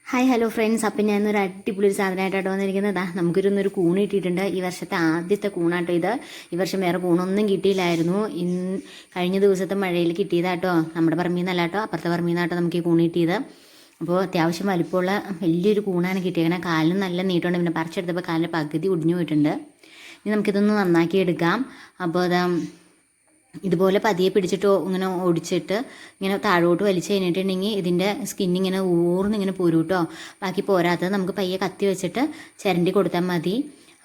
Hi hello friends. അപ്പം ഞാനൊരു അടിപൊളി ഒരു സാധനമായിട്ടാണ് വന്നിരിക്കുന്നത്. നമുക്കൊരു കൂണ് കിട്ടിയിട്ടുണ്ട്. ഈ വർഷത്തെ ആദ്യത്തെ കൂണാട്ടോ ഇത്. ഈ വർഷം വേറെ കൂണൊന്നും കിട്ടിയില്ലായിരുന്നു. കഴിഞ്ഞ ദിവസത്തെ മഴയിൽ കിട്ടിയതാട്ടോ. നമ്മുടെ പറമ്പിൽ നിന്നല്ല കേട്ടോ, അപ്പുറത്തെ പറമ്പിൽ നിന്നാട്ടോ നമുക്ക് ഈ കൂണ് കിട്ടിയത്. അപ്പോൾ അത്യാവശ്യം വലിപ്പമുള്ള വലിയൊരു കൂണാണ് കിട്ടിയത്. കാലിന് നല്ല നീട്ടമുണ്ട്. പിന്നെ പറിച്ചെടുത്തപ്പോൾ കാലിൻ്റെ പകുതി ഒടിഞ്ഞു പോയിട്ടുണ്ട്. ഇനി നമുക്കിതൊന്ന് നന്നാക്കി എടുക്കാം. അപ്പോൾ അതാ ഇതുപോലെ പതിയെ പിടിച്ചിട്ട് ഇങ്ങനെ ഒടിച്ചിട്ട് ഇങ്ങനെ താഴോട്ട് വലിച്ചു കഴിഞ്ഞിട്ടുണ്ടെങ്കിൽ ഇതിൻ്റെ സ്കിന്നിങ്ങനെ ഊർന്നിങ്ങനെ പോരും കേട്ടോ. ബാക്കി പോരാത്തത് നമുക്ക് പയ്യെ കത്തി വെച്ചിട്ട് ചിരണ്ടി കൊടുത്താൽ മതി.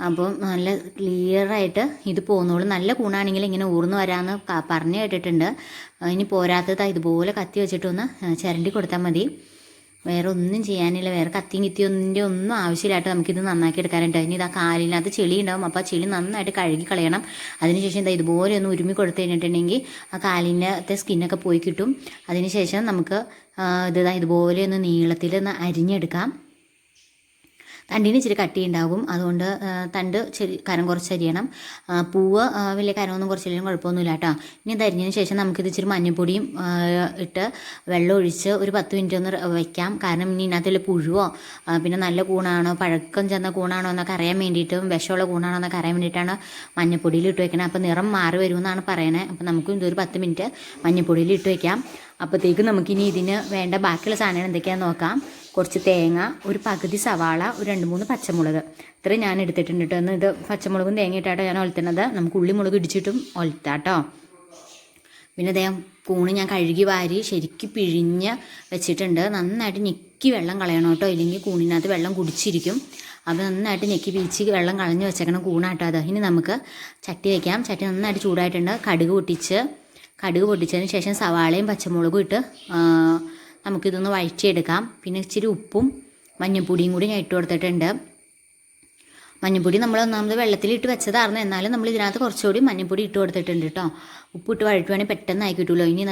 അപ്പം നല്ല ക്ലിയറായിട്ട് ഇത് പോകുന്നോളൂ. നല്ല കൂണാണെങ്കിൽ ഇങ്ങനെ ഊർന്ന് വരാമെന്ന് പറഞ്ഞു കേട്ടിട്ടുണ്ട്. ഇനി പോരാത്തത് ഇതുപോലെ കത്തി വെച്ചിട്ടൊന്ന് ചിരണ്ടി കൊടുത്താൽ മതി. വേറെ ഒന്നും ചെയ്യാനില്ല. വേറെ കത്തിയും കിത്തിയൊന്നിൻ്റെ ഒന്നും ആവശ്യമില്ലാട്ടോ. നമുക്കിത് നന്നാക്കി എടുക്കാനുണ്ട്. ഇനി ഇതാ കാലിനകത്ത് ചെളി ഉണ്ടാവും. അപ്പോൾ ആ ചെളി നന്നായിട്ട് കഴുകി കളയണം. അതിനുശേഷം ഇതാ ഇതുപോലെ ഒന്ന് ഉരുമി കൊടുത്തു കഴിഞ്ഞിട്ടുണ്ടെങ്കിൽ ആ കാലിൻ്റെ സ്കിന്നൊക്കെ പോയി കിട്ടും. അതിനുശേഷം നമുക്ക് ഇതുപോലെ ഒന്ന് നീളത്തിൽ ഒന്ന് അരിഞ്ഞെടുക്കാം. തണ്ടിന് ഇച്ചിരി കട്ടി ഉണ്ടാകും. അതുകൊണ്ട് തണ്ട് കനം കുറച്ചരിയണം. പൂവ് വലിയ കനമൊന്നും കുറച്ചില്ലെങ്കിലും കുഴപ്പമൊന്നുമില്ല കേട്ടോ. ഇനി ഇത് അരിഞ്ഞതിന് ശേഷം നമുക്കിത് ഇച്ചിരി മഞ്ഞൾപ്പൊടിയും ഇട്ട് വെള്ളം ഒഴിച്ച് ഒരു 10 മിനിറ്റ് ഒന്ന് വയ്ക്കാം. കാരണം ഇനി ഇതിനകത്തുള്ള പുഴുവോ പിന്നെ നല്ല കൂണാണോ പഴക്കം ചെന്ന കൂണാണോ എന്നൊക്കെ അറിയാൻ വേണ്ടിയിട്ടും വിഷമുള്ള കൂണാണോ എന്നൊക്കെ അറിയാൻ വേണ്ടിയിട്ടാണ് മഞ്ഞൾപ്പൊടിയിൽ ഇട്ട് വയ്ക്കണം. അപ്പോൾ നിറം മാറി വരുമെന്നാണ് പറയണത്. അപ്പോൾ നമുക്കും ഇതൊരു 10 മിനിറ്റ് മഞ്ഞൾപ്പൊടിയിൽ ഇട്ട് വയ്ക്കാം. അപ്പോഴത്തേക്കും നമുക്കിനി ഇതിന് വേണ്ട ബാക്കിയുള്ള സാധനങ്ങൾ എന്തൊക്കെയാണെന്ന് നോക്കാം. കുറച്ച് തേങ്ങ, ഒരു പകുതി സവാള, ഒരു 2-3 പച്ചമുളക്, ഇത്രയും ഞാൻ എടുത്തിട്ടുണ്ട് കേട്ടോ. ഇത് പച്ചമുളകും തേങ്ങ ഇട്ടാട്ടോ ഞാൻ ഒലത്തുന്നത്. നമുക്ക് ഉള്ളിമുളക് ഇടിച്ചിട്ടും ഒലത്താട്ടോ. പിന്നെ അദ്ദേഹം കൂണ് ഞാൻ കഴുകി വാരി ശരിക്കും പിഴിഞ്ഞ് വെച്ചിട്ടുണ്ട്. നന്നായിട്ട് ഞെക്കി വെള്ളം കളയണം കേട്ടോ, ഇല്ലെങ്കിൽ കൂണിനകത്ത് വെള്ളം കുടിച്ചിരിക്കും. അപ്പോൾ നന്നായിട്ട് ഞെക്കി പീച്ച് വെള്ളം കളഞ്ഞ് വെച്ചേക്കണം കൂണാട്ടോ അത്. ഇനി നമുക്ക് ചട്ടി വയ്ക്കാം. ചട്ടി നന്നായിട്ട് ചൂടായിട്ടുണ്ട്. കടുക് പൊട്ടിച്ചതിന് ശേഷം സവാളയും പച്ചമുളകും ഇട്ട് നമുക്കിതൊന്ന് വഴറ്റിയെടുക്കാം. പിന്നെ ഇച്ചിരി ഉപ്പും മഞ്ഞൾപ്പൊടിയും കൂടി ഞാൻ ഇട്ട് കൊടുത്തിട്ടുണ്ട്. മഞ്ഞൾപ്പൊടി നമ്മൾ ഒന്നാമത് വെള്ളത്തിലിട്ട് വെച്ചതായിരുന്നു. എന്നാലും നമ്മൾ ഇതിനകത്ത് കുറച്ചുകൂടി മഞ്ഞൾപ്പൊടി ഇട്ട് കൊടുത്തിട്ടുണ്ട് കേട്ടോ. ഉപ്പിട്ട് വഴറ്റുവാണെങ്കിൽ പെട്ടെന്ന് ആയി കിട്ടുമല്ലോ. ഇനി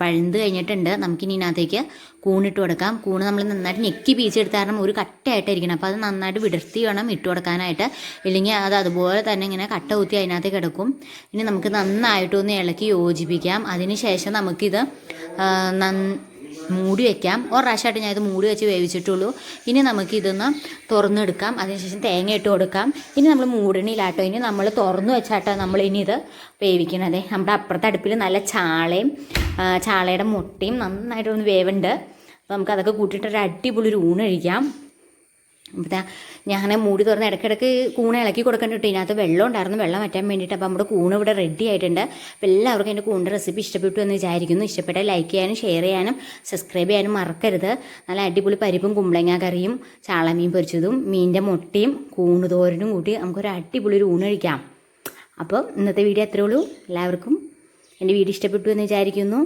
പഴന്ത് കഴിഞ്ഞിട്ടുണ്ട്. നമുക്കിനി ഇതിനകത്തേക്ക് കൂണിട്ട് കൊടുക്കാം. കൂണ് നമ്മൾ നന്നായിട്ട് ഞെക്കി പീച്ചെടുത്ത കാരണം ഒരു കട്ടയായിട്ടായിരിക്കണം. അപ്പോൾ അത് നന്നായിട്ട് വിടർത്തി വേണം ഇട്ട് കൊടുക്കാനായിട്ട്. ഇല്ലെങ്കിൽ അത് അതുപോലെ തന്നെ ഇങ്ങനെ കട്ട കുത്തി അതിനകത്ത് കിടക്കും. ഇനി നമുക്ക് നന്നായിട്ടൊന്ന് ഇളക്കി യോജിപ്പിക്കാം. അതിന് ശേഷം നമുക്കിത് മൂടി വയ്ക്കാം. ഒരു പ്രാവശ്യമായിട്ട് ഞാൻ ഇത് മൂടി വെച്ച് വേവിച്ചിട്ടുള്ളൂ. ഇനി നമുക്കിതൊന്ന് തുറന്നെടുക്കാം. അതിനുശേഷം തേങ്ങ ഇട്ട് കൊടുക്കാം. ഇനി നമ്മൾ മൂടണില്ലാട്ടോ. ഇനി നമ്മൾ തുറന്ന് വെച്ചാട്ടോ നമ്മൾ ഇനി ഇത് വേവിക്കണത്. നമ്മുടെ അപ്പുറത്തെ അടുപ്പിൽ നല്ല ചാളയുടെ മുട്ടയും നന്നായിട്ടൊന്ന് വേവുണ്ട്. അപ്പോൾ നമുക്കതൊക്കെ കൂട്ടിയിട്ടൊരു അടിപൊളി ഒരു ഊണ് കഴിക്കാം. അപ്പോൾ ഞാൻ മൂടി തുറന്ന് ഇടയ്ക്കിടയ്ക്ക് കൂണ് ഇളക്കി കൊടുക്കേണ്ടി കിട്ടും. ഇതിനകത്ത് വെള്ളം ഉണ്ടായിരുന്നു, വെള്ളം വറ്റാൻ വേണ്ടിയിട്ട്. അപ്പോൾ നമ്മുടെ കൂണ് ഇവിടെ റെഡി ആയിട്ടുണ്ട്. അപ്പോൾ എല്ലാവർക്കും എൻ്റെ കൂണിൻ്റെ റെസിപ്പി ഇഷ്ടപ്പെട്ടു എന്ന് വിചാരിക്കുന്നു. ഇഷ്ടപ്പെട്ടാൽ ലൈക്ക് ചെയ്യാനും ഷെയർ ചെയ്യാനും സബ്സ്ക്രൈബ് ചെയ്യാനും മറക്കരുത്. നല്ല അടിപൊളി പരിപ്പും കുമ്പളങ്ങ കറിയും ചാളമീൻ പൊരിച്ചതും മീനിൻ്റെ മുട്ടയും കൂണ് തോരനും കൂട്ടി നമുക്കൊരു അടിപൊളി ഒരു ഊണ് കഴിക്കാം. അപ്പോൾ ഇന്നത്തെ വീഡിയോ അത്രേ ഉള്ളൂ. എല്ലാവർക്കും എൻ്റെ വീഡിയോ ഇഷ്ടപ്പെട്ടു എന്ന് വിചാരിക്കുന്നു.